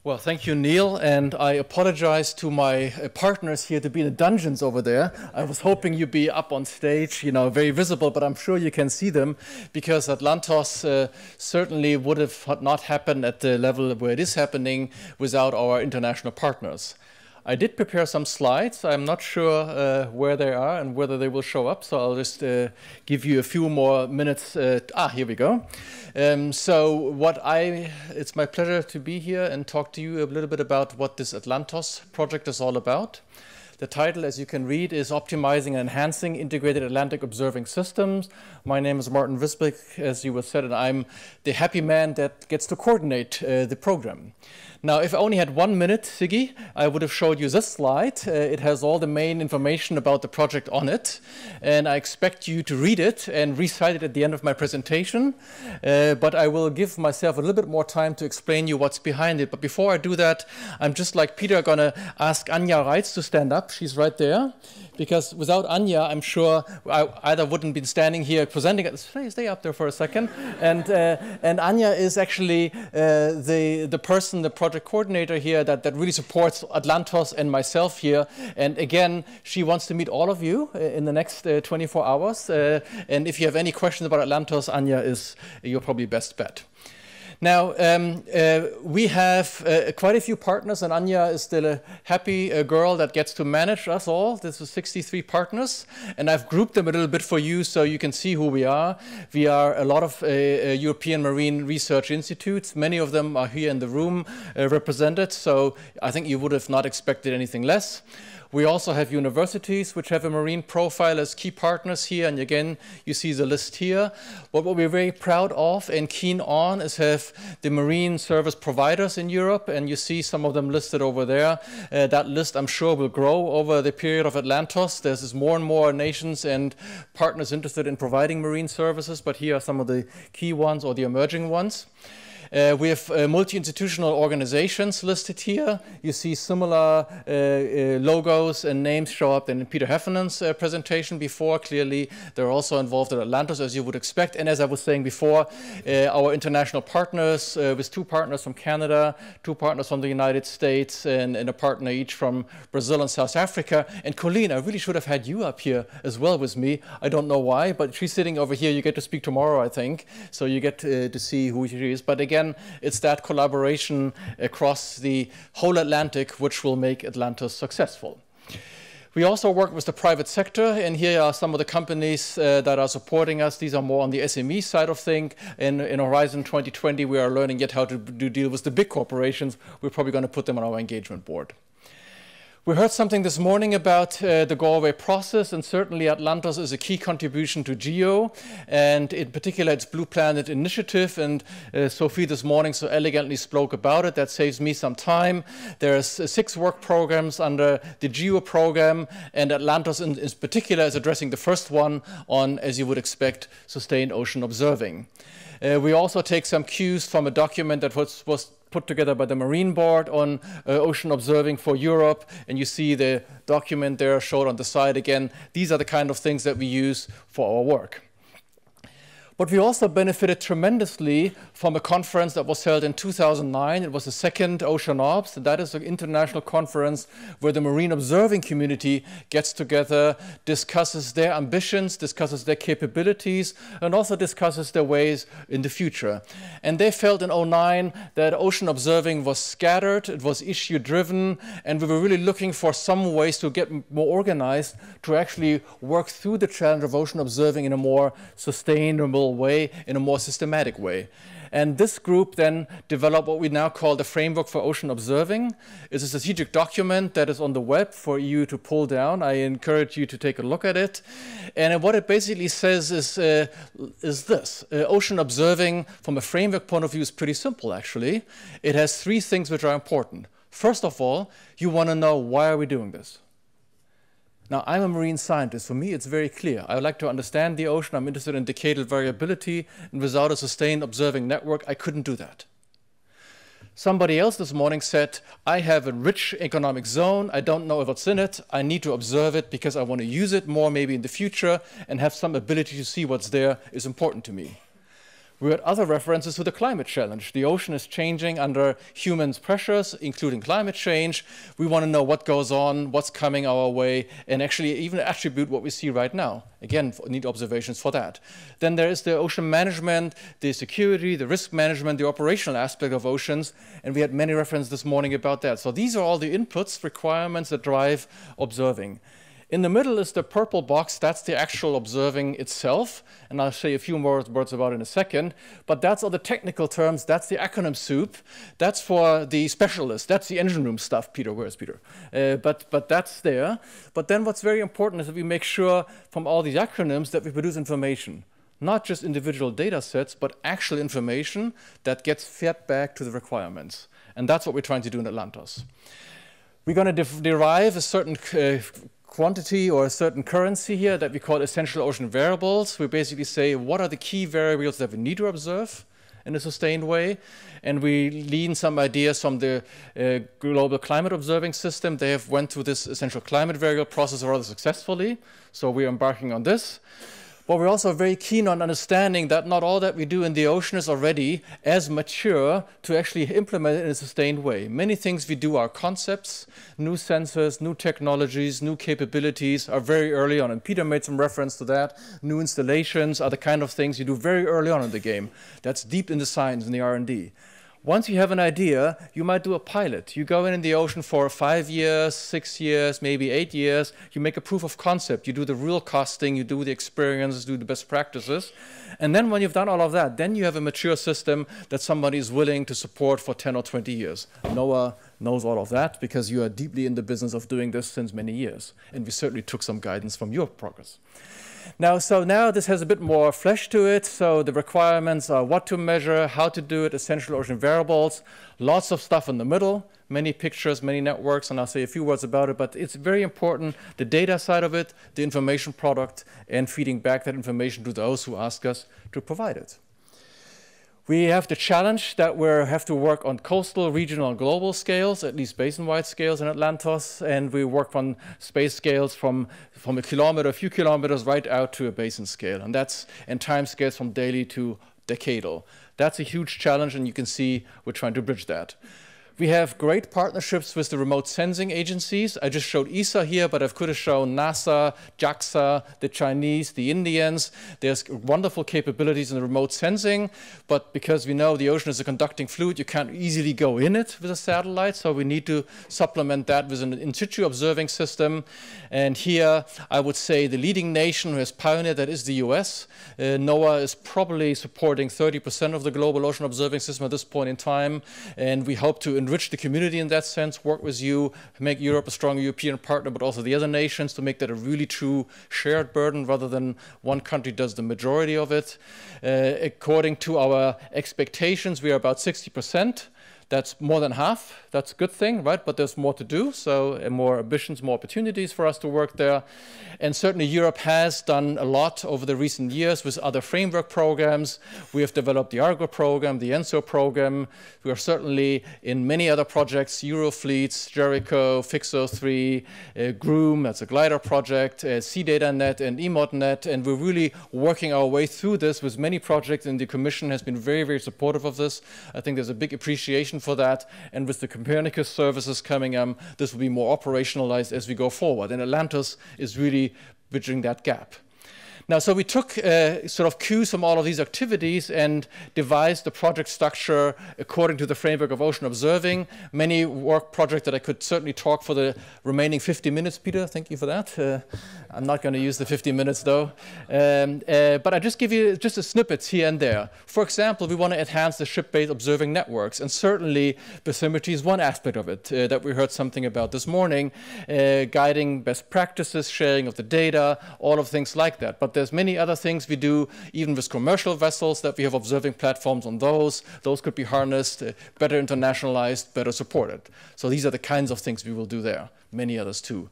Well, thank you, Neil, and I apologize to my partners here to be in the dungeons over there. I was hoping you'd be up on stage, very visible, but I'm sure you can see them because AtlantOS certainly would have not happened at the level where it is happening without our international partners. I did prepare some slides. I'm not sure where they are and whether they will show up, so I'll just give you a few more minutes. Here we go. It's my pleasure to be here and talk to you a little bit about what this AtlantOS project is all about. The title, as you can read, is Optimizing and Enhancing Integrated Atlantic Observing Systems. My name is Martin Visbeck, as you were said, and I'm the happy man that gets to coordinate the program. Now, if I only had 1 minute, Siggy, I would have showed you this slide. It has all the main information about the project on it, and I expect you to read it and recite it at the end of my presentation. But I will give myself a little bit more time to explain you what's behind it. But before I do that, I'm just like Peter going to ask Anja Reitz to stand up. She's right there. Because without Anja, I'm sure I either wouldn't be standing here presenting it. Stay up there for a second. And Anja is actually the person, the project coordinator here that really supports AtlantOS and myself here. And again, she wants to meet all of you in the next 24 hours. And if you have any questions about AtlantOS, Anja is your probably best bet. Now, we have quite a few partners, and Anja is still a happy girl that gets to manage us all. This is 63 partners, and I've grouped them a little bit for you so you can see who we are. We are a lot of European marine research institutes. Many of them are here in the room represented, so I think you would have not expected anything less. We also have universities which have a marine profile as key partners here, and again, you see the list here. But what we're very proud of and keen on is have the marine service providers in Europe, and you see some of them listed over there. That list, I'm sure, will grow over the period of AtlantOS. There's more and more nations and partners interested in providing marine services, but here are some of the key ones or the emerging ones. We have multi-institutional organizations listed here. You see similar logos and names show up in Peter Heffenen's presentation before. Clearly, they're also involved in AtlantOS, as you would expect. And as I was saying before, our international partners, with 2 partners from Canada, 2 partners from the United States, and a partner each from Brazil and South Africa. And Colleen, I really should have had you up here as well with me. I don't know why, but she's sitting over here. You get to speak tomorrow, I think. So you get to see who she is. But again, it's that collaboration across the whole Atlantic which will make AtlantOS successful. We also work with the private sector, and here are some of the companies that are supporting us. These are more on the SME side of things. In Horizon 2020, we are learning yet how to deal with the big corporations. We're probably going to put them on our engagement board. We heard something this morning about the Galway process, and certainly AtlantOS is a key contribution to GEO, and in particular its Blue Planet initiative, and Sophie this morning so elegantly spoke about it. That saves me some time. There's 6 work programs under the GEO program, and AtlantOS in particular is addressing the first one on, as you would expect, sustained ocean observing. We also take some cues from a document that was put together by the Marine Board on ocean observing for Europe, and you see the document there showed on the side again. These are the kind of things that we use for our work. But we also benefited tremendously from a conference that was held in 2009. It was the second OceanObs, and that is an international conference where the marine observing community gets together, discusses their ambitions, discusses their capabilities, and also discusses their ways in the future. And they felt in 2009 that ocean observing was scattered, it was issue-driven, and we were really looking for some ways to get more organized to actually work through the challenge of ocean observing in a more sustainable way, in a more systematic way. And this group then developed what we now call the Framework for Ocean Observing. It's a strategic document that is on the web for you to pull down. I encourage you to take a look at it. And what it basically says is this. Ocean observing from a framework point of view is pretty simple, actually. It has 3 things which are important. First of all, you want to know, why are we doing this? Now, I'm a marine scientist. For me, it's very clear. I would like to understand the ocean. I'm interested in decadal variability. And without a sustained observing network, I couldn't do that. Somebody else this morning said, I have a rich economic zone. I don't know what's in it. I need to observe it because I want to use it more maybe in the future and have some ability to see what's there is important to me. We had other references to the climate challenge. The ocean is changing under human pressures, including climate change. We want to know what goes on, what's coming our way, and actually even attribute what we see right now. Again, need observations for that. Then there is the ocean management, the security, the risk management, the operational aspect of oceans, and we had many references this morning about that. So these are all the inputs, requirements that drive observing. In the middle is the purple box. That's the actual observing itself, and I'll say a few more words about it in a second. But that's all the technical terms. That's the acronym soup. That's for the specialists. That's the engine room stuff. Peter, where's Peter? But that's there. But then what's very important is that we make sure from all these acronyms that we produce information. Not just individual data sets, but actual information that gets fed back to the requirements. And that's what we're trying to do in AtlantOS. We're going to derive a certain quantity or a certain currency here that we call essential ocean variables. We basically say what are the key variables that we need to observe in a sustained way, and we lean some ideas from the global climate observing system. They have went through this essential climate variable process rather successfully, so we're embarking on this. But we're also very keen on understanding that not all that we do in the ocean is already as mature to actually implement it in a sustained way. Many things we do are concepts, new sensors, new technologies, new capabilities are very early on. And Peter made some reference to that. New installations are the kind of things you do very early on in the game. That's deep in the science and the R&D. Once you have an idea, you might do a pilot. You go in the ocean for 5 years, 6 years, maybe 8 years. You make a proof of concept. You do the real costing. You do the experiences, do the best practices. And then when you've done all of that, then you have a mature system that somebody is willing to support for 10 or 20 years. NOAA knows all of that because you are deeply in the business of doing this since many years. And we certainly took some guidance from your progress. Now this has a bit more flesh to it. So the requirements are what to measure, how to do it, essential ocean variables, lots of stuff in the middle, many pictures, many networks, and I'll say a few words about it, but it's very important, the data side of it, the information product, and feeding back that information to those who ask us to provide it. We have the challenge that we have to work on coastal, regional, and global scales, at least basin-wide scales in AtlantOS, and we work on space scales from a kilometer, a few kilometers, right out to a basin scale, and time scales from daily to decadal. That's a huge challenge, and you can see we're trying to bridge that. We have great partnerships with the remote sensing agencies. I just showed ESA here, but I could have shown NASA, JAXA, the Chinese, the Indians. There's wonderful capabilities in the remote sensing, but because we know the ocean is a conducting fluid, you can't easily go in it with a satellite, so we need to supplement that with an in-situ observing system. And here, I would say the leading nation who has pioneered that is the US. NOAA is probably supporting 30% of the global ocean observing system at this point in time, and we hope to enrich the community in that sense, work with you, make Europe a strong European partner, but also the other nations to make that a really true shared burden rather than one country does the majority of it. According to our expectations, we are about 60%. That's more than half. That's a good thing, right? But there's more to do, so more ambitions, more opportunities for us to work there. And certainly Europe has done a lot over the recent years with other framework programs. We have developed the Argo program, the ENSO program. We are certainly in many other projects, Eurofleets, Jericho, Fixo3, Groom, that's a glider project, CDataNet and EMODNet, and we're really working our way through this with many projects, and the Commission has been very, very supportive of this. I think there's a big appreciation for that, and with the Copernicus services coming, this will be more operationalized as we go forward, and AtlantOS is really bridging that gap. Now, so we took sort of cues from all of these activities and devised the project structure according to the framework of ocean observing. Many work projects that I could certainly talk for the remaining 50 minutes, Peter. Thank you for that. I'm not going to use the 50 minutes, though. But I just give you just a snippets here and there. For example, we want to enhance the ship-based observing networks, and certainly bathymetry is one aspect of it that we heard something about this morning, guiding best practices, sharing of the data, all of things like that. But there's many other things we do, even with commercial vessels, that we have observing platforms on those. Those could be harnessed, better internationalized, better supported. So these are the kinds of things we will do there. Many others too.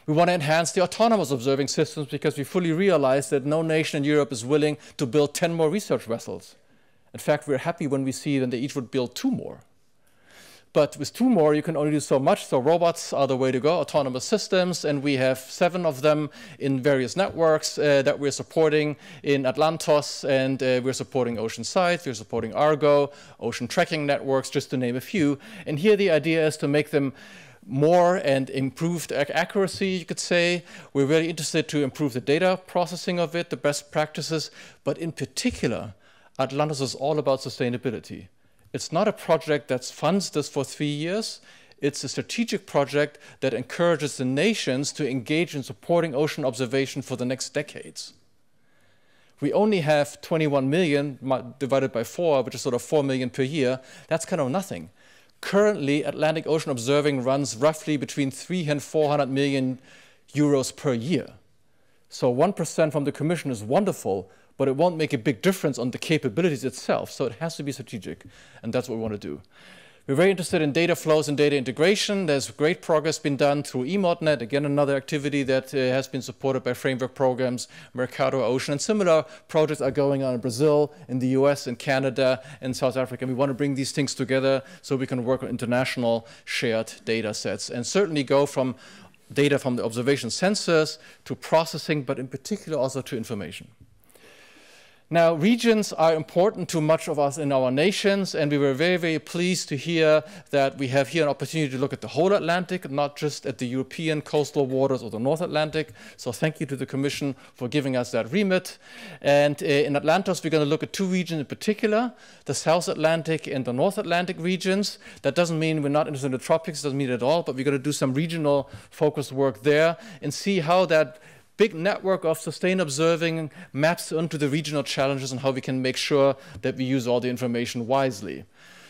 We want to enhance the autonomous observing systems because we fully realize that no nation in Europe is willing to build 10 more research vessels. In fact, we're happy when we see that they each would build 2 more. But with 2 more, you can only do so much. So robots are the way to go, autonomous systems. And we have 7 of them in various networks that we're supporting in AtlantOS. And we're supporting OceanSight, we're supporting Argo, ocean tracking networks, just to name a few. And here the idea is to make them more and improved accuracy, you could say. We're really interested to improve the data processing of it, the best practices. But in particular, AtlantOS is all about sustainability. It's not a project that funds this for 3 years. It's a strategic project that encourages the nations to engage in supporting ocean observation for the next decades. We only have 21 million divided by 4, which is sort of 4 million per year. That's kind of nothing. Currently, Atlantic Ocean observing runs roughly between 300 and 400 million euros per year. So 1% from the Commission is wonderful, but it won't make a big difference on the capabilities itself. So it has to be strategic, and that's what we want to do. We're very interested in data flows and data integration. There's great progress been done through EMODNet, again, another activity that has been supported by framework programs, Mercator Ocean, and similar projects are going on in Brazil, in the US, in Canada, and South Africa. And we want to bring these things together so we can work on international shared data sets and certainly go from data from the observation sensors to processing, but in particular also to information. Now, regions are important to much of us in our nations, and we were very, very pleased to hear that we have here an opportunity to look at the whole Atlantic, not just at the European coastal waters or the North Atlantic. So thank you to the Commission for giving us that remit. And in AtlantOS, we're going to look at 2 regions in particular, the South Atlantic and the North Atlantic regions. That doesn't mean we're not interested in the tropics, doesn't mean it at all, but we're going to do some regional focused work there and see how that big network of sustained observing maps onto the regional challenges and how we can make sure that we use all the information wisely.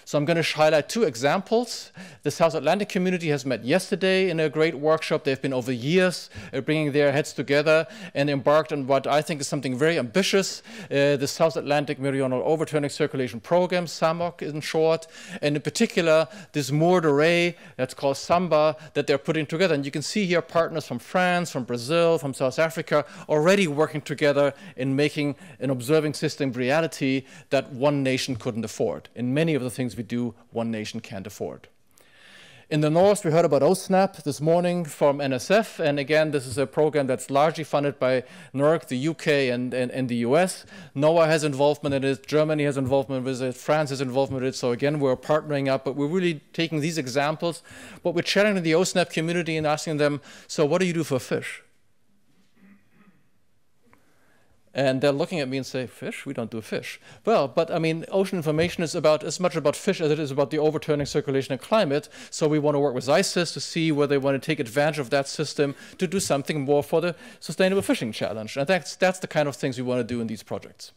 So I'm going to highlight 2 examples. The South Atlantic community has met yesterday in a great workshop. They've been over years bringing their heads together and embarked on what I think is something very ambitious, the South Atlantic Meridional Overturning Circulation Program, SAMOC in short, and in particular this moored array that's called SAMBA that they're putting together. And you can see here partners from France, from Brazil, from South Africa already working together in making an observing system reality that one nation couldn't afford. In many of the things we do, one nation can't afford. In the north, we heard about OSNAP this morning from NSF, and again, this is a program that's largely funded by NERC, the UK, and the US. NOAA has involvement in it, Germany has involvement with it, France has involvement with it, so again, we're partnering up, but we're really taking these examples, but we're challenging the OSNAP community and asking them, so what do you do for fish? And they're looking at me and say, fish? We don't do fish. Well, but I mean, ocean information is about as much about fish as it is about the overturning circulation and climate. So we want to work with ICES to see whether they want to take advantage of that system to do something more for the Sustainable Fishing Challenge. And that's the kind of things we want to do in these projects.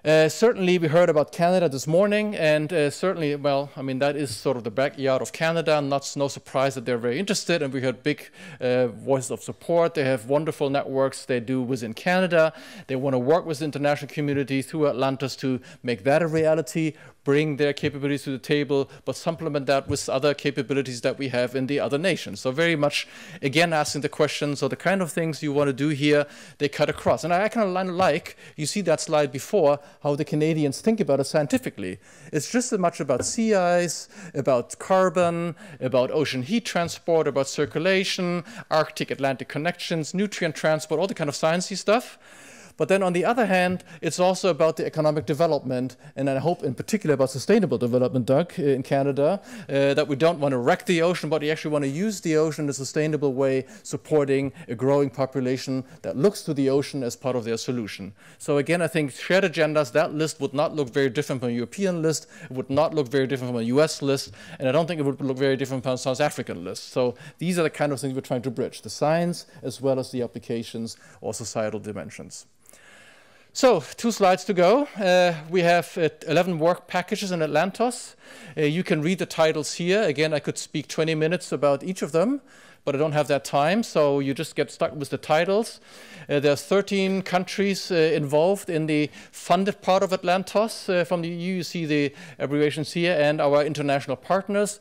Certainly, we heard about Canada this morning, and certainly, well, I mean, that is sort of the backyard of Canada. No surprise that they're very interested, and we heard big voices of support. They have wonderful networks they do within Canada. They want to work with the international community through AtlantOS to make that a reality, bring their capabilities to the table, but supplement that with other capabilities that we have in the other nations. So very much, again, asking the question, so the kind of things you want to do here, they cut across. And I kind of like, you see that slide before, how the Canadians think about it scientifically. It's just as much about sea ice, about carbon, about ocean heat transport, about circulation, Arctic-Atlantic connections, nutrient transport, all the kind of sciencey stuff. But then on the other hand, it's also about the economic development, and I hope in particular about sustainable development, Doug, in Canada, that we don't want to wreck the ocean, but we actually want to use the ocean in a sustainable way, supporting a growing population that looks to the ocean as part of their solution. So again, I think shared agendas, that list would not look very different from a European list, it would not look very different from a US list, and I don't think it would look very different from a South African list. So these are the kind of things we're trying to bridge, the science as well as the applications or societal dimensions. So 2 slides to go. We have 11 work packages in AtlantOS. You can read the titles here. Again, I could speak 20 minutes about each of them. but I don't have that time, so you just get stuck with the titles. There's 13 countries involved in the funded part of AtlantOS from the EU. You see the abbreviations here, and our international partners.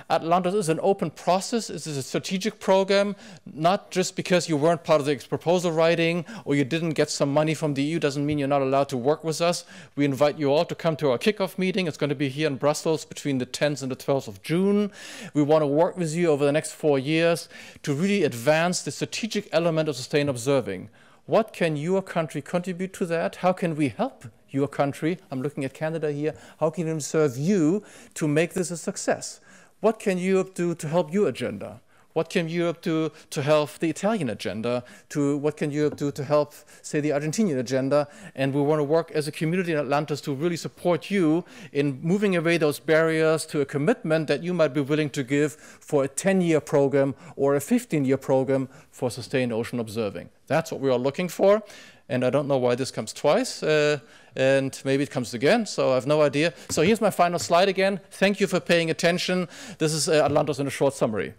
AtlantOS is an open process. This is a strategic program, not just because you weren't part of the proposal writing or you didn't get some money from the EU doesn't mean you're not allowed to work with us. We invite you all to come to our kickoff meeting. It's going to be here in Brussels between the 10th and the 12th of June. We want to work with you over the next 4 years to really advance the strategic element of sustained observing. What can your country contribute to that? How can we help your country? I'm looking at Canada here. How can we serve you to make this a success? What can Europe do to help your agenda? What can Europe do to help the Italian agenda? What can Europe do to help, say, the Argentinian agenda? And we want to work as a community in AtlantOS to really support you in moving away those barriers to a commitment that you might be willing to give for a 10-year program or a 15-year program for sustained ocean observing. That's what we are looking for. And I don't know why this comes twice, and maybe it comes again, so I have no idea. So here's my final slide again. Thank you for paying attention. This is AtlantOS in a short summary.